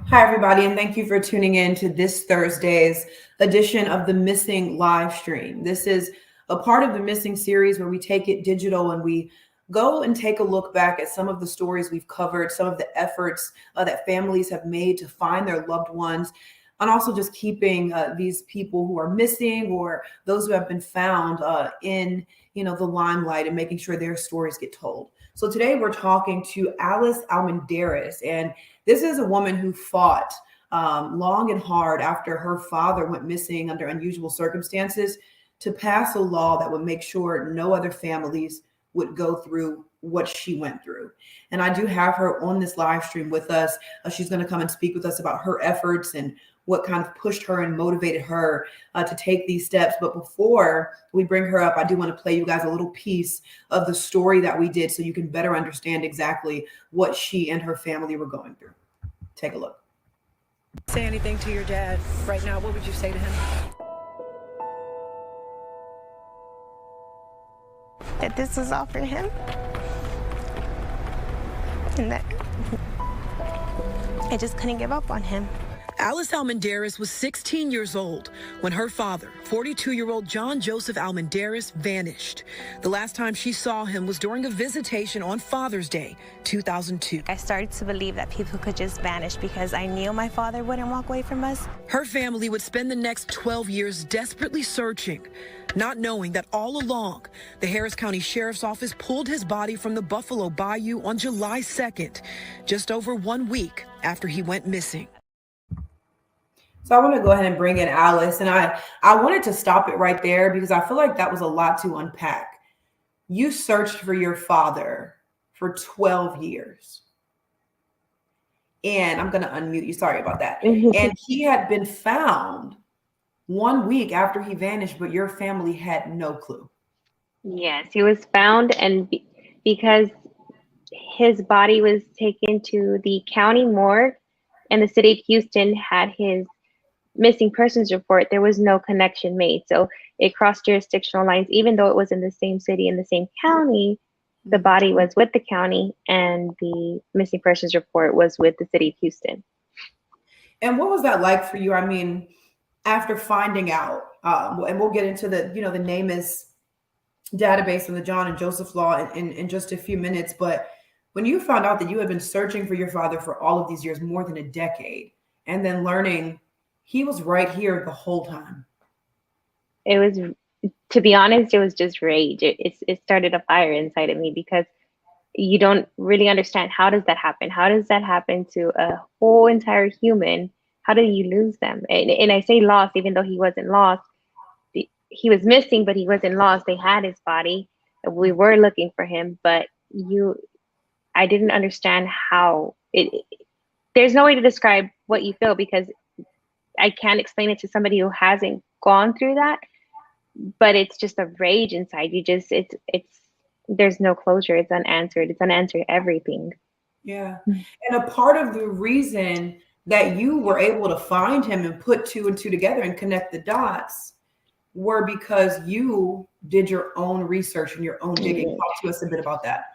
Hi, everybody, and thank you for tuning in to this Thursday's edition of the Missing live stream. This is a part of the Missing series where we take it digital and we go and take a look back at some of the stories we've covered, some of the efforts that families have made to find their loved ones, and also just keeping these people who are missing or those who have been found in the limelight and making sure their stories get told. So today we're talking to Alice Almendarez, and this is a woman who fought long and hard after her father went missing under unusual circumstances to pass a law that would make sure no other families would go through what she went through. And I do have her on this live stream with us. She's going to come and speak with us about her efforts and what kind of pushed her and motivated her to take these steps. But before we bring her up, I do want to play you guys a little piece of the story that we did so you can better understand exactly what she and her family were going through. Take a look. Say anything to your dad right now, what would you say to him? That this was all for him. And that I just couldn't give up on him. Alice Almendarez was 16 years old when her father, 42-year-old John Joseph Almendarez, vanished. The last time she saw him was during a visitation on Father's Day, 2002. I started to believe that people could just vanish because I knew my father wouldn't walk away from us. Her family would spend the next 12 years desperately searching, not knowing that all along, the Harris County Sheriff's Office pulled his body from the Buffalo Bayou on July 2nd, just over 1 week after he went missing. So I want to go ahead and bring in Alice, and I wanted to stop it right there because I feel like that was a lot to unpack. You searched for your father for 12 years. And I'm going to unmute you. Sorry about that. And he had been found 1 week after he vanished, but your family had no clue. Yes, he was found, and because his body was taken to the county morgue and the city of Houston had his missing persons report, there was no connection made. So it crossed jurisdictional lines, even though it was in the same city, in the same county, the body was with the county and the missing persons report was with the city of Houston. And what was that like for you? I mean, after finding out, and we'll get into the NamUs database and the John and Joseph law in just a few minutes, but when you found out that you had been searching for your father for all of these years, more than a decade, and then learning he was right here the whole time. It was, to be honest, it was just rage. It started a fire inside of me because you don't really understand, how does that happen? How does that happen to a whole entire human? How do you lose them? And I say lost, even though he wasn't lost. He was missing, but he wasn't lost. They had his body. We were looking for him, but I didn't understand how there's no way to describe what you feel because I can't explain it to somebody who hasn't gone through that, but it's just a rage inside you. There's no closure. It's unanswered everything. Yeah. And a part of the reason that you were able to find him and put two and two together and connect the dots were because you did your own research and your own digging. Talk to us a bit about that.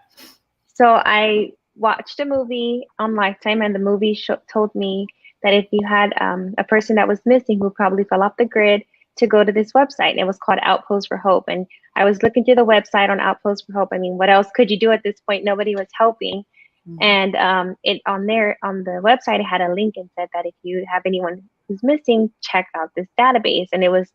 So I watched a movie on Lifetime, and the movie told me that if you had a person that was missing who probably fell off the grid, to go to this website. It was called Outpost for Hope. And I was looking through the website on Outpost for Hope. I mean, what else could you do at this point? Nobody was helping. And it on the website, it had a link and said that if you have anyone who's missing, check out this database. And it was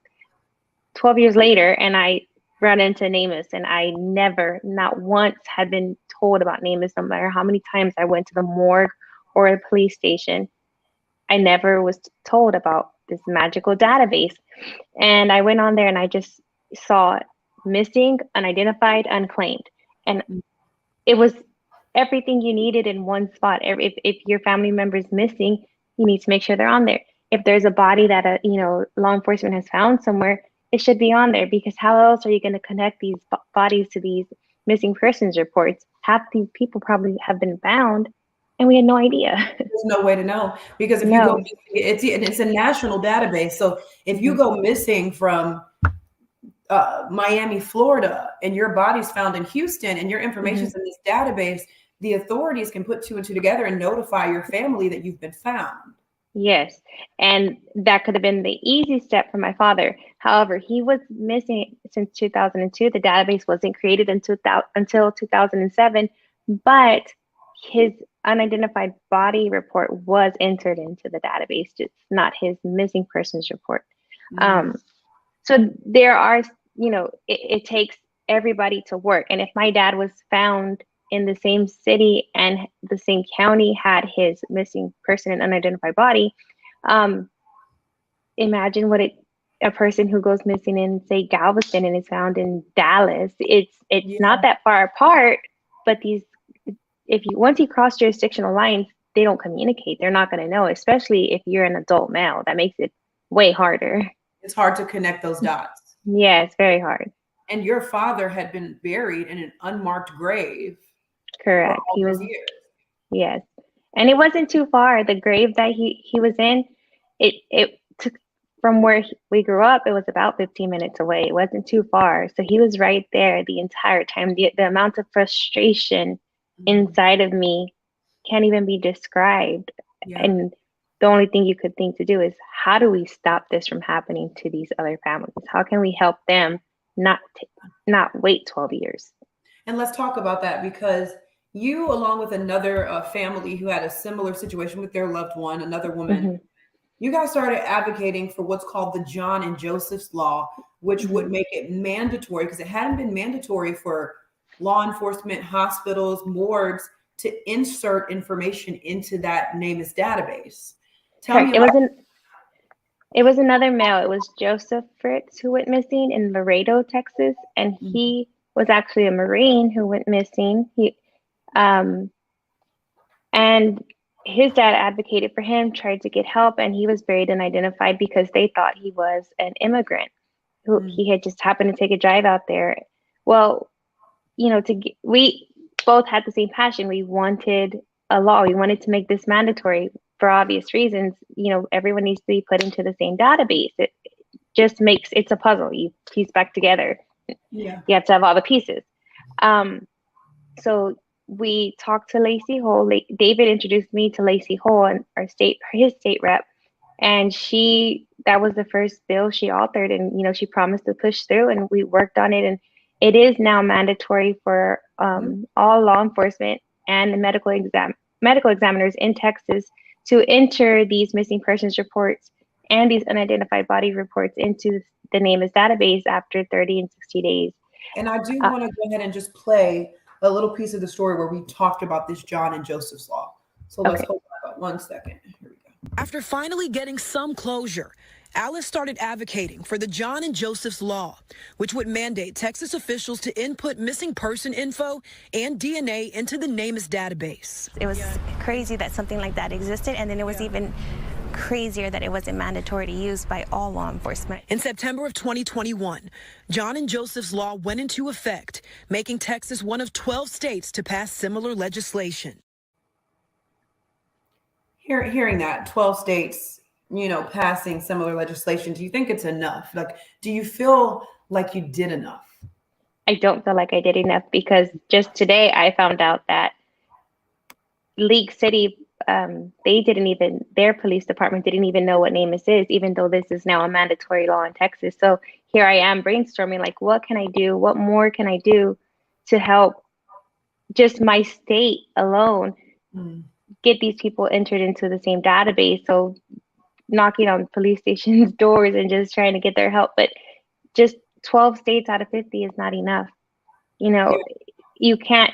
12 years later, and I ran into NamUs, and I never, not once, had been told about NamUs. No matter how many times I went to the morgue or a police station, I never was told about this magical database. And I went on there and I just saw missing, unidentified, unclaimed. And it was everything you needed in one spot. If your family member is missing, you need to make sure they're on there. If there's a body that law enforcement has found somewhere, it should be on there, because how else are you going to connect these bodies to these missing persons reports, half these people probably have been found and we had no idea. There's no way to know, because if you go No. missing, it's a national database. So if you go missing from Miami, Florida, and your body's found in Houston and your information's in this database, the authorities can put two and two together and notify your family that you've been found. Yes. And that could have been the easy step for my father. However, he was missing since 2002. The database wasn't created until 2007, but his unidentified body report was entered into the database, just not his missing persons report. So there are, it takes everybody to work. And if my dad was found in the same city and the same county had his missing person and unidentified body, imagine what a person who goes missing in, say, Galveston and is found in Dallas. It's not that far apart, but once you cross jurisdictional lines, they don't communicate. They're not going to know, especially if you're an adult male. That makes it way harder. It's hard to connect those dots. Yeah, it's very hard. And your father had been buried in an unmarked grave. Correct. He was years. Yes. And it wasn't too far. The grave that he was in, it took from where we grew up, it was about 15 minutes away. It wasn't too far. So he was right there the entire time. The amount of frustration inside of me can't even be described. And the only thing you could think to do is, how do we stop this from happening to these other families? How can we help them not wait 12 years? And let's talk about that, because you, along with another family who had a similar situation with their loved one, another woman, you guys started advocating for what's called the John and Joseph's Law, which would make it mandatory, because it hadn't been mandatory for law enforcement, hospitals, morgues to insert information into that NamUs database. Tell me about it was another male. It was Joseph Fritz who went missing in Laredo, Texas, and he was actually a Marine who went missing. And his dad advocated for him, tried to get help, and he was buried unidentified because they thought he was an immigrant who he had just happened to take a drive out there. Well, we both had the same passion. We wanted a law. We wanted to make this mandatory for obvious reasons. Everyone needs to be put into the same database. It just it's a puzzle you piece back together. You have to have all the pieces. So we talked to Lacey Hole. David introduced me to Lacey Hole, and his state rep, and that was the first bill she authored, and she promised to push through, and we worked on it, and it is now mandatory for all law enforcement and medical examiners in Texas to enter these missing persons reports and these unidentified body reports into the NamUs database after 30 and 60 days. And I do want to go ahead and just play a little piece of the story where we talked about this John and Joseph's Law. So let's hold on about 1 second. Here we go. After finally getting some closure, Alice started advocating for the John and Joseph's Law, which would mandate Texas officials to input missing person info and DNA into the NamUs database. It was crazy that something like that existed, and then it was even crazier that it wasn't mandatory to use by all law enforcement. In September of 2021, John and Joseph's Law went into effect, making Texas one of 12 states to pass similar legislation. Hearing that 12 states, passing similar legislation, do you think it's enough? Like, do you feel like you did enough? I don't feel like I did enough, because just today I found out that League City, their police department didn't even know what NamUs is, even though this is now a mandatory law in Texas. So here I am brainstorming, like, what can I do? What more can I do to help just my state alone get these people entered into the same database? So knocking on police stations' doors and just trying to get their help. But just 12 states out of 50 is not enough. You can't,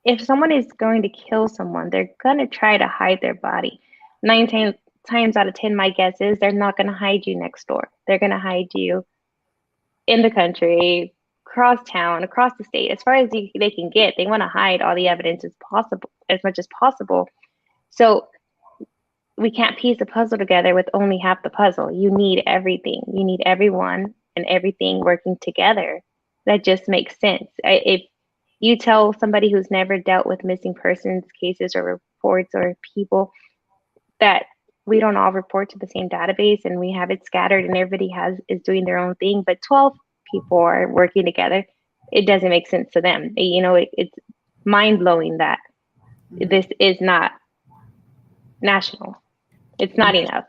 if someone is going to kill someone, they're going to try to hide their body. 9 times out of 10, my guess is they're not going to hide you next door. They're going to hide you in the country, across town, across the state, as far as they can get. They want to hide all the evidence as much as possible. So we can't piece a puzzle together with only half the puzzle. You need everything. You need everyone and everything working together that just makes sense. If you tell somebody who's never dealt with missing persons cases or reports or people that we don't all report to the same database and we have it scattered and everybody is doing their own thing, but 12 people are working together, it doesn't make sense to them. It's mind blowing that this is not national. It's not enough.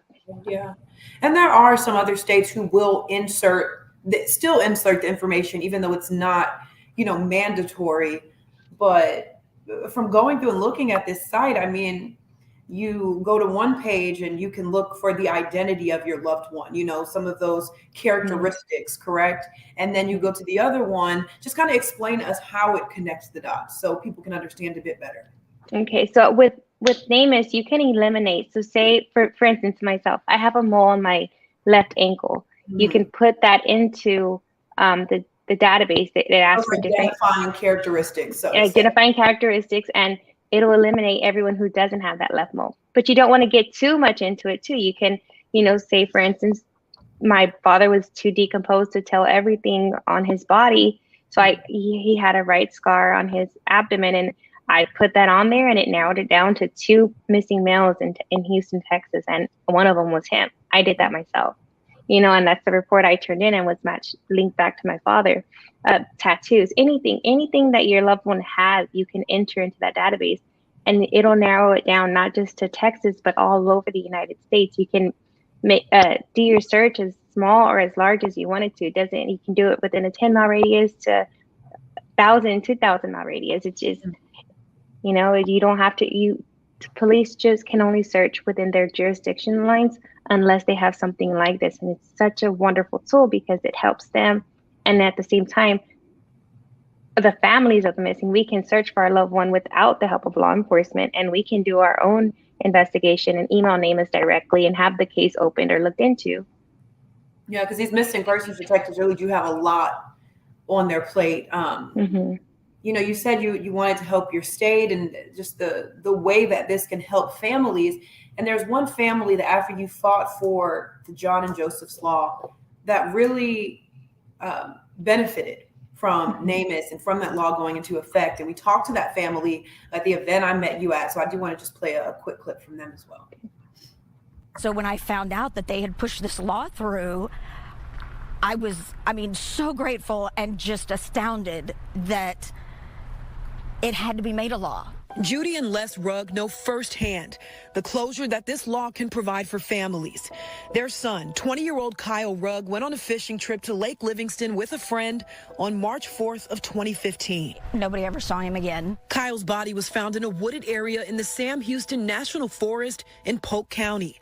Yeah. And there are some other states who will still insert the information, even though it's not, mandatory. But from going through and looking at this site, I mean, you go to one page and you can look for the identity of your loved one, some of those characteristics, correct? And then you go to the other one, just kind of explain to us how it connects the dots so people can understand a bit better. Okay, so with NamUs, you can eliminate. So say, for instance, myself, I have a mole on my left ankle. You can put that into the database. It asks for different identifying characteristics. Identifying characteristics, and it'll eliminate everyone who doesn't have that left mole. But you don't want to get too much into it too. You can, say for instance, my father was too decomposed to tell everything on his body. So he had a right scar on his abdomen, and I put that on there, and it narrowed it down to 2 missing males in Houston, Texas, and one of them was him. I did that myself, and that's the report I turned in and was linked back to my father. Tattoos, anything that your loved one has, you can enter into that database, and it'll narrow it down not just to Texas, but all over the United States. You can do your search as small or as large as you want it to. You can do it within a 10-mile radius to 1,000, 2,000-mile radius. It's just, you don't have to, police just can only search within their jurisdiction lines unless they have something like this. And it's such a wonderful tool because it helps them. And at the same time, the families of the missing, we can search for our loved one without the help of law enforcement, and we can do our own investigation and email NamUs directly and have the case opened or looked into. Yeah, because these missing persons detectives really do have a lot on their plate. You said you wanted to help your state and just the way that this can help families. And there's one family that after you fought for the John and Joseph's Law that really benefited from NamUs and from that law going into effect. And we talked to that family at the event I met you at. So I do want to just play a quick clip from them as well. So when I found out that they had pushed this law through, I was, so grateful and just astounded that it had to be made a law. Judy and Les Rugg know firsthand the closure that this law can provide for families. Their son, 20-year-old Kyle Rugg, went on a fishing trip to Lake Livingston with a friend on March 4th of 2015. Nobody ever saw him again. Kyle's body was found in a wooded area in the Sam Houston National Forest in Polk County.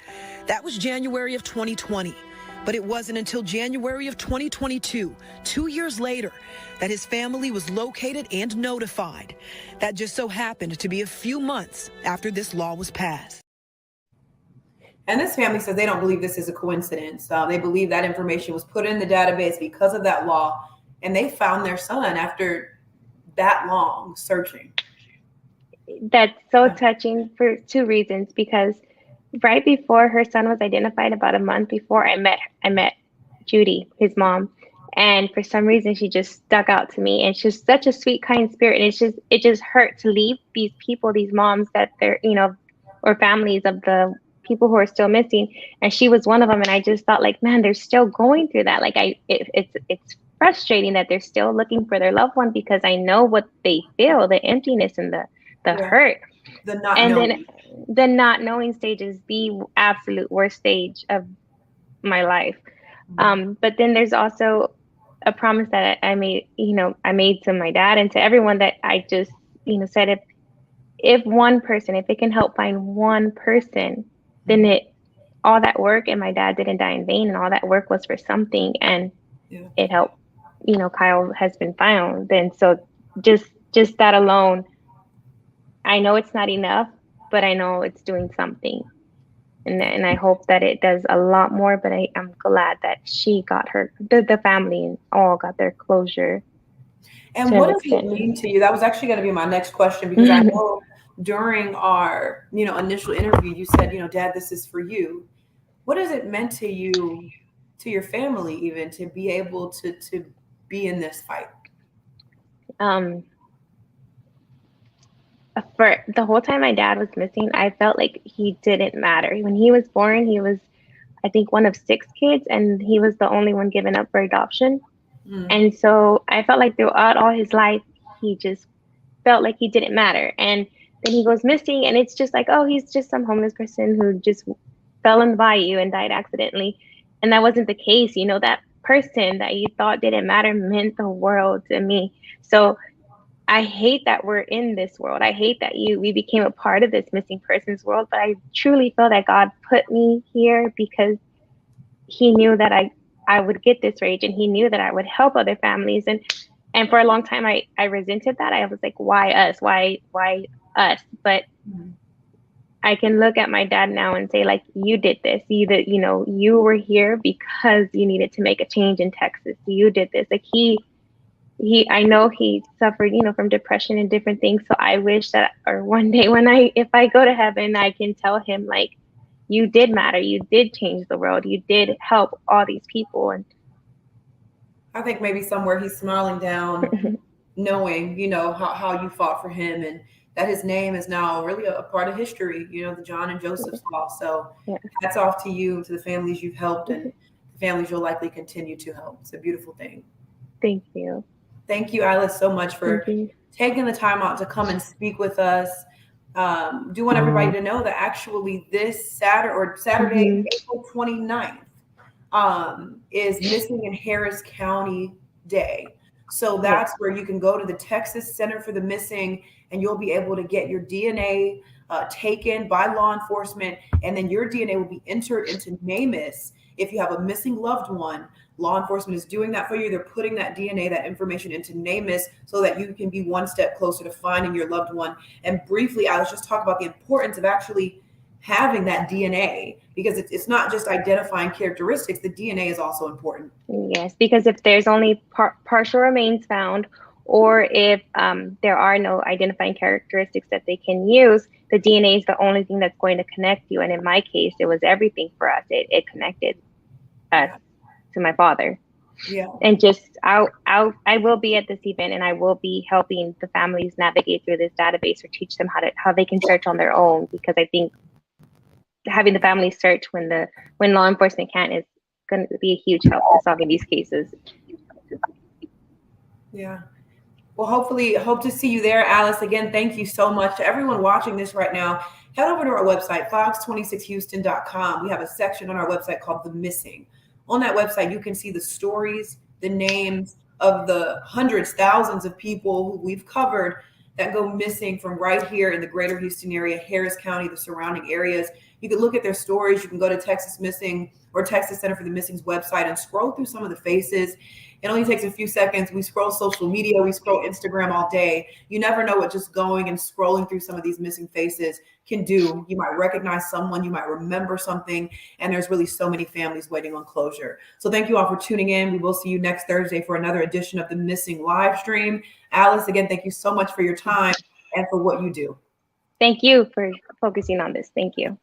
That was January of 2020. But it wasn't until January of 2022, 2 years later, that his family was located and notified. That just so happened to be a few months after this law was passed. And this family says they don't believe this is a coincidence. They believe that information was put in the database because of that law, and they found their son after that long searching. That's so touching for 2 reasons, because right before her son was identified, about a month before, I met Judy, his mom, and for some reason she just stuck out to me. And she's such a sweet, kind spirit, and it just hurt to leave these people, these moms that they're, or families of the people who are still missing. And she was one of them, and I just thought, like, man, they're still going through that. Like, it's frustrating that they're still looking for their loved one, because I know what they feel, the emptiness and the hurt. The not knowing. Then the not knowing stage is the absolute worst stage of my life. But then there's also a promise that I made, I made to my dad and to everyone, that I just, said if one person, if it can help find one person, then all that work, and my dad didn't die in vain, and all that work was for something, and it helped. Kyle has been found. And so just that alone, I know it's not enough, but I know it's doing something. And I hope that it does a lot more, but I'm glad that she got the family and all got their closure. And what does it mean to you? That was actually going to be my next question, because I know during our, initial interview, you said, Dad, this is for you. What has it meant to you, to your family, even to be able to be in this fight? Um, for the whole time my dad was missing, I felt like he didn't matter. When he was born, he was, I think, one of 6 kids, and he was the only one given up for adoption. Mm. And so I felt like throughout all his life, he just felt like he didn't matter. And then he goes missing, and it's just like, oh, he's just some homeless person who just fell in the bayou and died accidentally. And that wasn't the case. You know, that person that you thought didn't matter meant the world to me. So I hate that we're in this world. I hate that we became a part of this missing persons world. But I truly feel that God put me here because he knew that I would get this rage, and he knew that I would help other families. And for a long time I resented that. I was like, why us? Why us? But I can look at my dad now and say, like, you did this. You were here because you needed to make a change in Texas. You did this. Like I know he suffered, from depression and different things. So I wish that, or one day if I go to heaven, I can tell him, like, you did matter. You did change the world. You did help all these people. And I think maybe somewhere he's smiling down, knowing, how you fought for him, and that his name is now really a part of history, the John and Joseph's Law. So yeah. hats off to you, to the families you've helped, and the families you'll likely continue to help. It's a beautiful thing. Thank you. Thank you, Alice, so much for taking the time out to come and speak with us. Do want everybody to know that actually this Saturday, April 29th, is Missing in Harris County Day. So that's where you can go to the Texas Center for the Missing, and you'll be able to get your DNA taken by law enforcement, and then your DNA will be entered into NamUs. If you have a missing loved one, law enforcement is doing that for you. They're putting that DNA, that information into NamUs so that you can be one step closer to finding your loved one. And briefly, I was just talking about the importance of actually having that DNA, because it's not just identifying characteristics. The DNA is also important. Yes, because if there's only partial remains found, or if there are no identifying characteristics that they can use, the DNA is the only thing that's going to connect you. And in my case, it was everything for us. It connected us to my father. Yeah. And just I will be at this event, and I will be helping the families navigate through this database, or teach them how they can search on their own, because I think having the family search when law enforcement can't is going to be a huge help to solving these cases. Yeah. Well, hopefully, hope to see you there, Alice. Again, thank you so much to everyone watching this right now. Head over to our website, fox26houston.com. We have a section on our website called The Missing. On that website, you can see the stories, the names of the hundreds, thousands of people who we've covered that go missing from right here in the greater Houston area, Harris County, the surrounding areas. You can look at their stories. You can go to Texas Missing or Texas Center for the Missing's website and scroll through some of the faces. It only takes a few seconds. We scroll social media, we scroll Instagram all day. You never know what just going and scrolling through some of these missing faces can do. You might recognize someone, you might remember something, and there's really so many families waiting on closure. So thank you all for tuning in. We will see you next Thursday for another edition of the Missing live stream. Alice, again, thank you so much for your time and for what you do. Thank you for focusing on this. Thank you.